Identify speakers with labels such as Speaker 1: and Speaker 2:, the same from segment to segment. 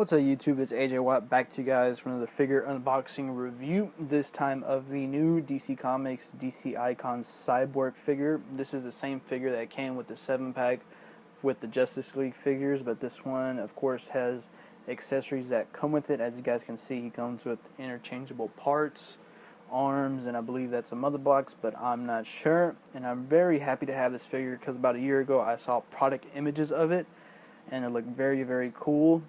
Speaker 1: What's up YouTube, it's AJ Watt back to you guys for another figure unboxing review, this time of the new DC Comics DC Icon Cyborg figure. This is the same figure that came with the 7-pack with the Justice League figures, but this one of course has accessories that come with it. As you guys can see, he comes with interchangeable parts, arms, and I believe that's some other blocks, but I'm not sure. And I'm very happy to have this figure because about a year ago I saw product images of it and it looked very cool.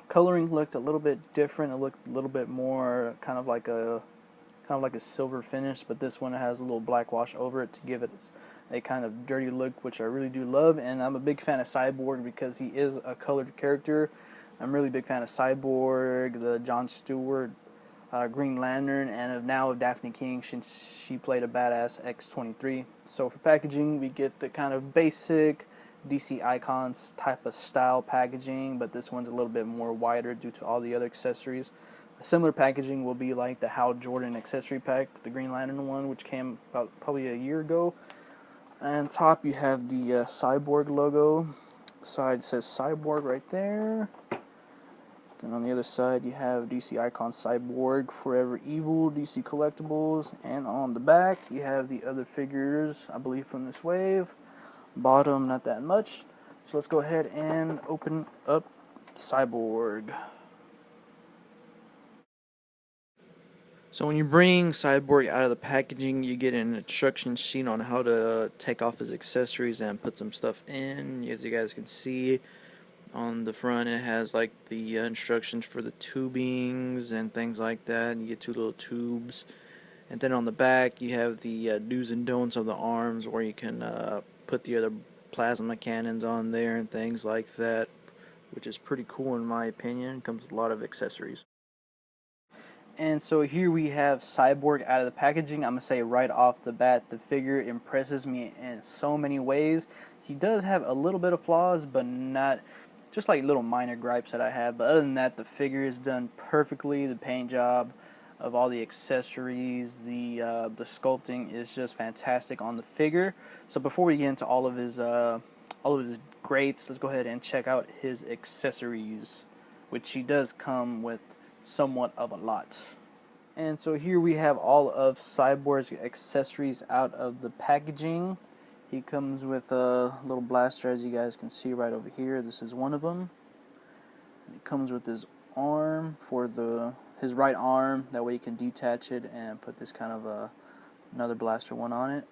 Speaker 1: Coloring looked a little bit different. It looked a little bit more kind of like a silver finish, but this one has a little black wash over it to give it a kind of dirty look, which I really do love. And I'm a big fan of Cyborg because he is a colored character. I'm really a big fan of Cyborg, the John Stewart, Green Lantern, and now of Daphne King since she played a badass X-23. So for packaging, we get the kind of basic DC Icons type of style packaging, but this one's a little bit more wider due to all the other accessories. A similar packaging will be like the Hal Jordan accessory pack, the Green Lantern one, which came about probably a year ago. And top you have the Cyborg logo. Side says Cyborg right there. Then on the other side you have DC Icon Cyborg, Forever Evil, DC Collectibles, and on the back you have the other figures, I believe from this wave. Bottom, not that much. So let's go ahead and open up Cyborg. So when you bring Cyborg out of the packaging, you get an instruction sheet on how to take off his accessories and put some stuff in. As you guys can see, on the front it has like the instructions for the tubings and things like that. You get two little tubes. And then on the back you have the do's and don'ts of the arms, where you can put the other plasma cannons on there and things like that, which is pretty cool in my opinion. It comes with a lot of accessories. And so here we have Cyborg out of the packaging. I'm going to say right off the bat, the figure impresses me in so many ways. He does have a little bit of flaws, but not just like little minor gripes that I have. But other than that, the figure is done perfectly. The paint job of all the accessories, the sculpting is just fantastic on the figure. So before we get into all of his greats, let's go ahead and check out his accessories, which he does come with somewhat of a lot. And so here we have all of Cyborg's accessories out of the packaging. He comes with a little blaster, as you guys can see right over here. This is one of them. It comes with his arm for his right arm, that way you can detach it and put this kind of another blaster one on it.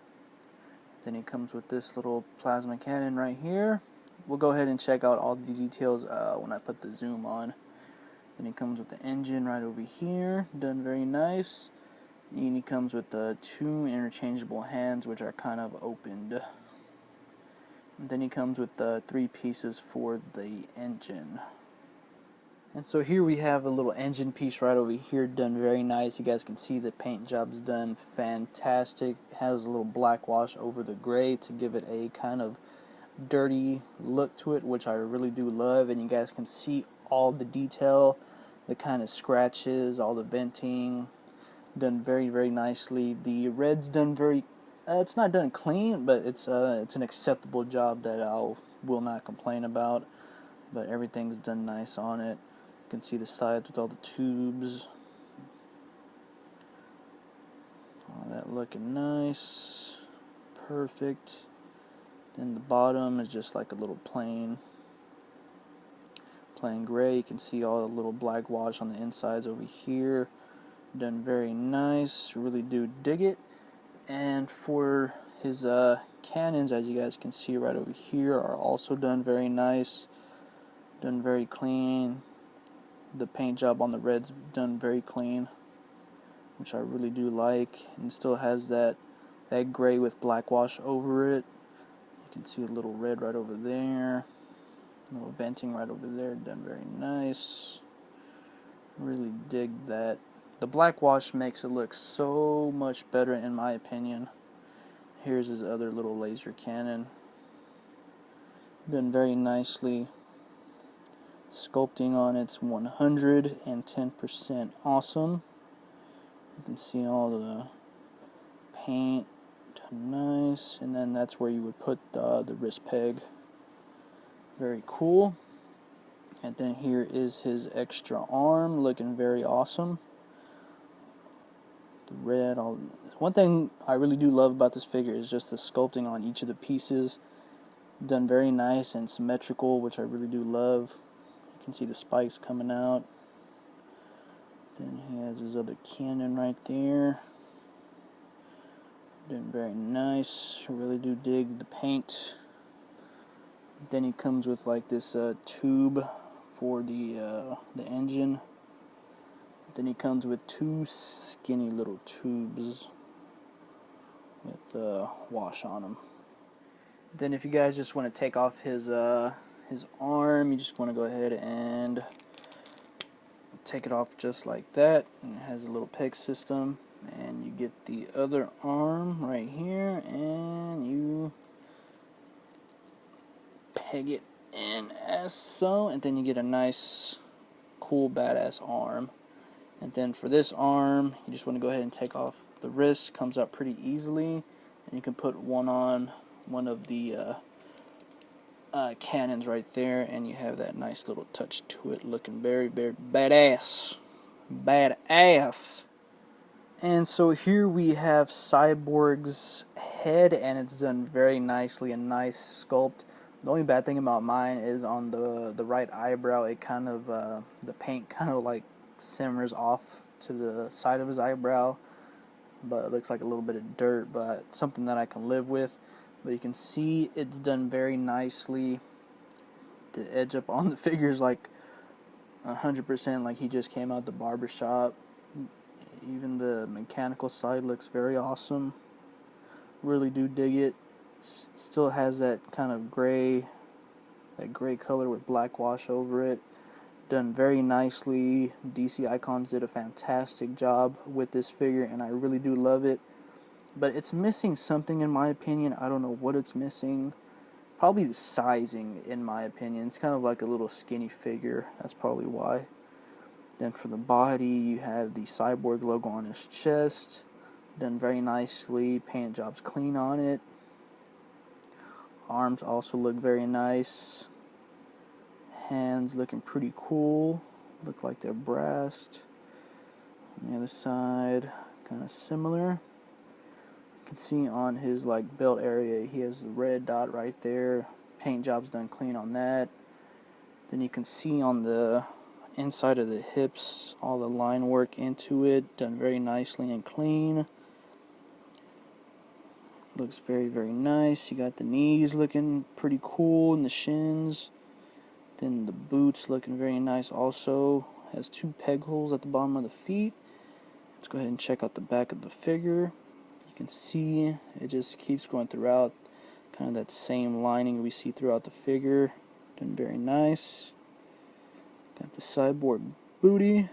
Speaker 1: Then it comes with this little plasma cannon right here. We'll go ahead and check out all the details when I put the zoom on. Then it comes with the engine right over here, done very nice. And he comes with the two interchangeable hands, which are kind of opened. And then he comes with the 3 pieces for the engine. And so here we have a little engine piece right over here, done very nice. You guys can see the paint job's done fantastic. It has a little black wash over the gray to give it a kind of dirty look to it, which I really do love. And you guys can see all the detail, the kind of scratches, all the venting, done very nicely. The red's done very, it's not done clean, but it's an acceptable job that I will not complain about. But everything's done nice on it. You can see the sides with all the tubes. All that looking nice, perfect. Then the bottom is just like a little plain gray. You can see all the little black wash on the insides over here. Done very nice, really do dig it. And for his cannons, as you guys can see right over here, are also done very nice, done very clean. The paint job on the red's done very clean, which I really do like, and still has that gray with black wash over it. You can see a little red right over there, a little venting right over there, done very nice. Really dig that. The black wash makes it look so much better in my opinion. Here's his other little laser cannon, done very nicely. Sculpting on it's 110% awesome. You can see all the paint done nice, and then that's where you would put the wrist peg. Very cool. And then here is his extra arm, looking very awesome. The red, all. One thing I really do love about this figure is just the sculpting on each of the pieces. Done very nice and symmetrical, which I really do love. You can see the spikes coming out. Then he has his other cannon right there. Done very nice. I really do dig the paint. Then he comes with like this tube for the engine. Then he comes with two skinny little tubes with wash on them. Then if you guys just want to take off his arm, you just want to go ahead and take it off just like that. And it has a little peg system. And you get the other arm right here, and you peg it in as so, and then you get a nice, cool, badass arm. And then for this arm, you just want to go ahead and take off the wrist. Comes out pretty easily, and you can put one on one of the cannons right there, and you have that nice little touch to it, looking very, very badass. Badass. And so here we have Cyborg's head, and it's done very nicely, a nice sculpt. The only bad thing about mine is on the right eyebrow, it kind of, the paint kind of like simmers off to the side of his eyebrow, but it looks like a little bit of dirt, but something that I can live with. But you can see it's done very nicely. The edge up on the figure is like 100% like he just came out the barber shop. Even the mechanical side looks very awesome. Really do dig it. Still has that kind of gray color with black wash over it. Done very nicely. DC Icons did a fantastic job with this figure, and I really do love it. But it's missing something in my opinion. I don't know what it's missing. Probably the sizing in my opinion. It's kind of like a little skinny figure. That's probably why. Then for the body, you have the Cyborg logo on his chest. Done very nicely. Paint job's clean on it. Arms also look very nice. Hands looking pretty cool. Look like they're brassed. On the other side, kind of similar. You can see on his like belt area, he has the red dot right there. Paint job's done clean on that. Then you can see on the inside of the hips, all the line work into it, done very nicely and clean. Looks very, very nice. You got the knees looking pretty cool, and the shins. Then the boots looking very nice also. Has two peg holes at the bottom of the feet. Let's go ahead and check out the back of the figure. You can see it just keeps going throughout, kind of that same lining we see throughout the figure. Done very nice. Got the Cyborg booty,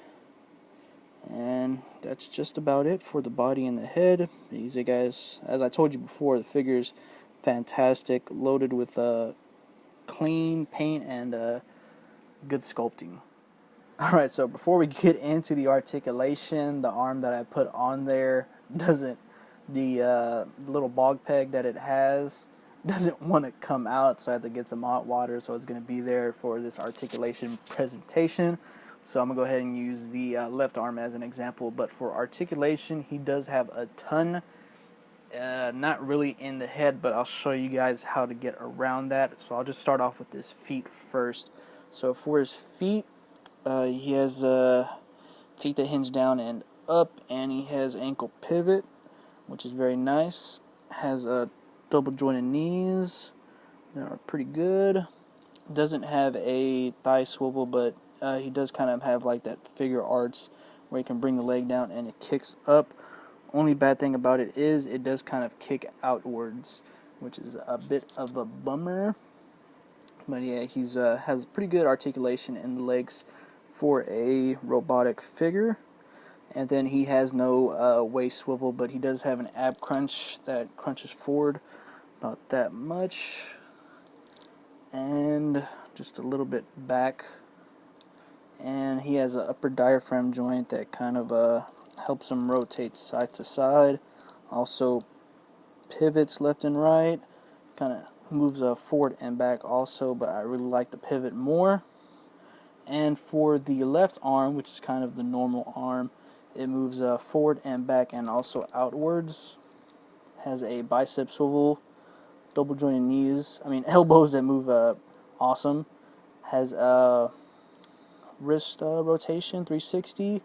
Speaker 1: and that's just about it for the body and the head. Easy guys, as I told you before, the figure's fantastic, loaded with clean paint and good sculpting. Alright, so before we get into the articulation, the arm that I put on there doesn't, the little bog peg that it has doesn't want to come out, so I had to get some hot water, so it's going to be there for this articulation presentation. So I'm going to go ahead and use the left arm as an example, but for articulation, he does have a ton, not really in the head, but I'll show you guys how to get around that. So I'll just start off with his feet first. So for his feet, he has feet that hinge down and up, and he has ankle pivot, which is very nice. Has a double jointed knees that are pretty good. Doesn't have a thigh swivel, but he does kind of have like that figure arts where you can bring the leg down and it kicks up. Only bad thing about it is it does kind of kick outwards, which is a bit of a bummer. But yeah, he's has pretty good articulation in the legs for a robotic figure. And then he has no waist swivel, but he does have an ab crunch that crunches forward about that much, and just a little bit back. And he has an upper diaphragm joint that kind of helps him rotate side to side. Also pivots left and right, kind of moves forward and back also, but I really like the pivot more.
Speaker 2: And for the left arm, which is kind of the normal arm, it moves forward and back and also outwards. Has a bicep swivel, double jointed knees, elbows that move awesome. Has a wrist rotation 360.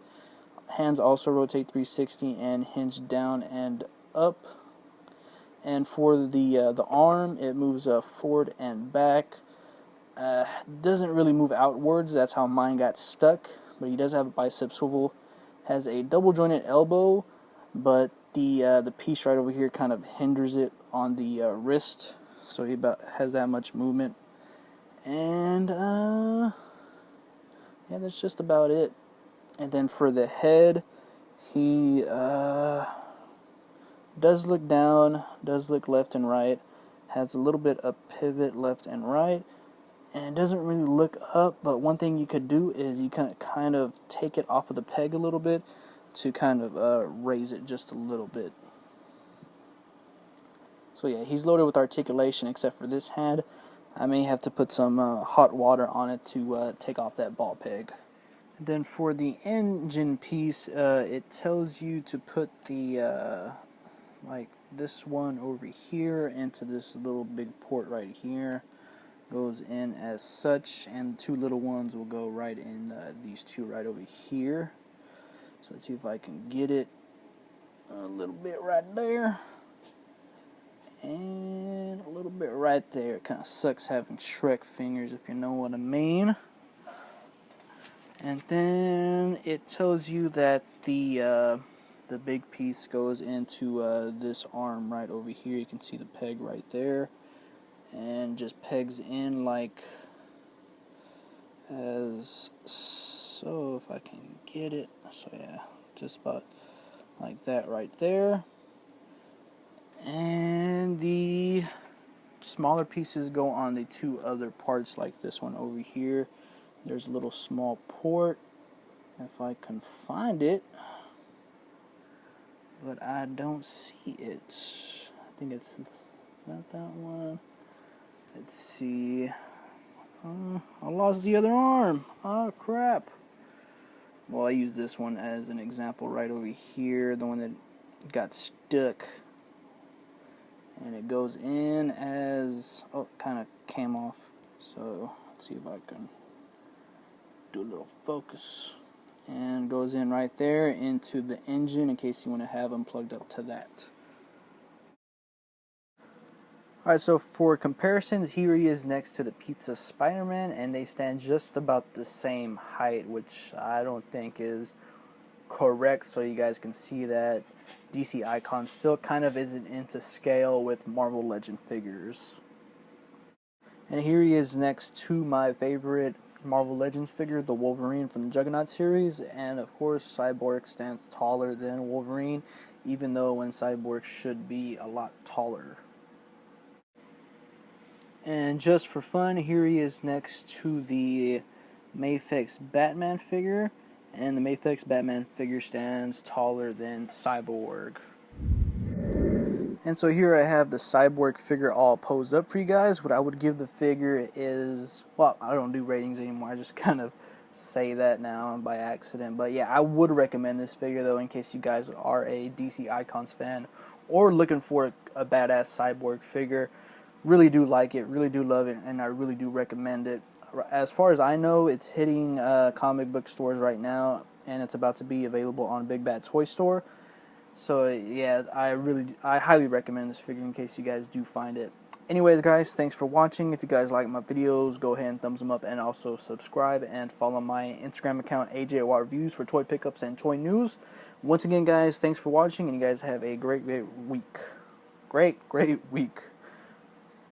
Speaker 2: Hands also rotate 360 and hinge down and up. And for the arm, it moves forward and back. Doesn't really move outwards. That's how mine got stuck. But he does have a bicep swivel. Has a double jointed elbow, but the piece right over here kind of hinders it on the wrist, so he about has that much movement. And yeah, that's just about it. And then for the head, he does look down, does look left and right, has a little bit of pivot left and right, and doesn't really look up. But one thing you could do is you kind of take it off of the peg a little bit to kind of raise it just a little bit. So yeah, he's loaded with articulation except for this hand. I may have to put some hot water on it to take off that ball peg. Then for the engine piece, it tells you to put the like this one over here into this little big port right here. Goes in as such, and the two little ones will go right in these two right over here. So let's see if I can get it a little bit right there, and a little bit right there. It kind of sucks having Shrek fingers, if you know what I mean. And then it tells you that the big piece goes into this arm right over here. You can see the peg right there, and just pegs in like as so, if I can get it. So yeah, just about like that right there. And the smaller pieces go on the two other parts, like this one over here. There's a little small port, if I can find it, but I don't see it. I think it's not that one. Let's see. I lost the other arm. Oh crap. Well, I use this one as an example right over here, the one that got stuck. And it goes in as, oh, it kind of came off. So let's see if I can do a little focus. And goes in right there into the engine in case you want to have them plugged up to that. Alright, so for comparisons, here he is next to the Pizza Spider-Man, and they stand just about the same height, which I don't think is correct, so you guys can see that DC Icon still kind of isn't into scale with Marvel Legend figures. And here he is next to my favorite Marvel Legends figure, the Wolverine from the Juggernaut series, and of course Cyborg stands taller than Wolverine, even though when Cyborg should be a lot taller. And just for fun, here he is next to the Mafex Batman figure, and the Mafex Batman figure stands taller than Cyborg. And so here I have the Cyborg figure all posed up for you guys. What I would give the figure is, well, I don't do ratings anymore, I just kind of say that now by accident. But yeah, I would recommend this figure though, in case you guys are a DC Icons fan or looking for a badass Cyborg figure. Really do like it, really do love it, and I really do recommend it. As far as I know, it's hitting comic book stores right now, and it's about to be available on Big Bad Toy Store. So yeah, I highly recommend this figure in case you guys do find it. Anyways, guys, thanks for watching. If you guys like my videos, go ahead and thumbs them up, and also subscribe and follow my Instagram account, AJ Watt Reviews, for toy pickups and toy news. Once again, guys, thanks for watching, and you guys have a great week. Great week.